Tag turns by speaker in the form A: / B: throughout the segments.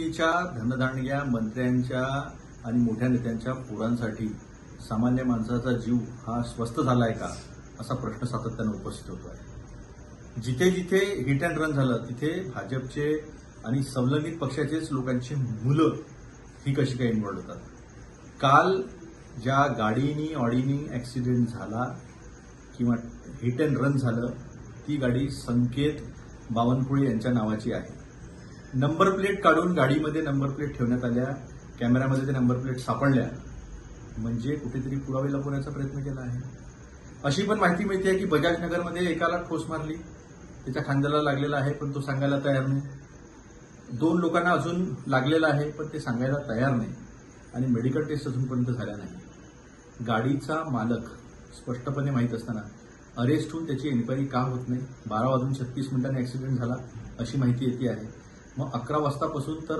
A: दिल्लीच्या धनदांडग्या मंत्र्यांच्या आणि मोठ्या नेत्यांच्या पोरांसाठी सामान्य माणसाचा जीव हा स्वस्त झालाय का, असा प्रश्न सातत्यानं उपस्थित होतो आहे। जिथे जिथे हिट अँड रन झालं तिथे भाजपचे आणि संलग्नित पक्षाचेच लोकांची मुलं ही कशी काय इन्व्हॉल्व होतात। काल ज्या गाडीनी ऑडीनी ऍक्सिडेंट झाला किंवा हिट अँड रन झालं, ती गाडी संकेत बावनकुळे यांच्या नावाची आहे। नंबर प्लेट काढून गाडीमध्ये नंबर प्लेट ठेवण्यात आल्या, कॅमेऱ्यामध्ये ते नंबर प्लेट सापडल्या, म्हणजे कुठेतरी पुरावे लपवण्याचा प्रयत्न केला आहे। अशी पण माहिती मिळते की बजाज नगरमध्ये एकाला ठोस मारली, त्याच्या खांद्याला लागलेला आहे पण तो सांगायला तयार नाही। 2 लोकांना अजून लागलेला आहे पण ते सांगायला तयार नाही आणि मेडिकल टेस्ट अजूनपर्यंत झाल्या नाही। गाडीचा मालक स्पष्टपणे माहीत असताना अरेस्ट होऊन त्याची एन्क्वायरी का होत नाही। 12:36 ऍक्सिडेंट झाला अशी माहिती येते आहे। मग 11 वाजतापासून तर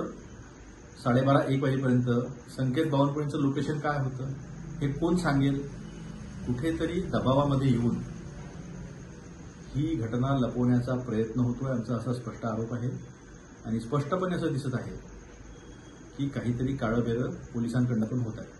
A: 12:30-1 वाजेपर्यंत संकेत बावनकुळेंचं लोकेशन काय होतं हे कोण सांगेल। कुठेतरी दबावामध्ये येऊन ही घटना लपवण्याचा प्रयत्न होतोय, आमचा असा स्पष्ट आरोप आहे। आणि स्पष्टपणे असं दिसत आहे की काहीतरी काळं बेरं पोलिसांकडून पण होत आहे।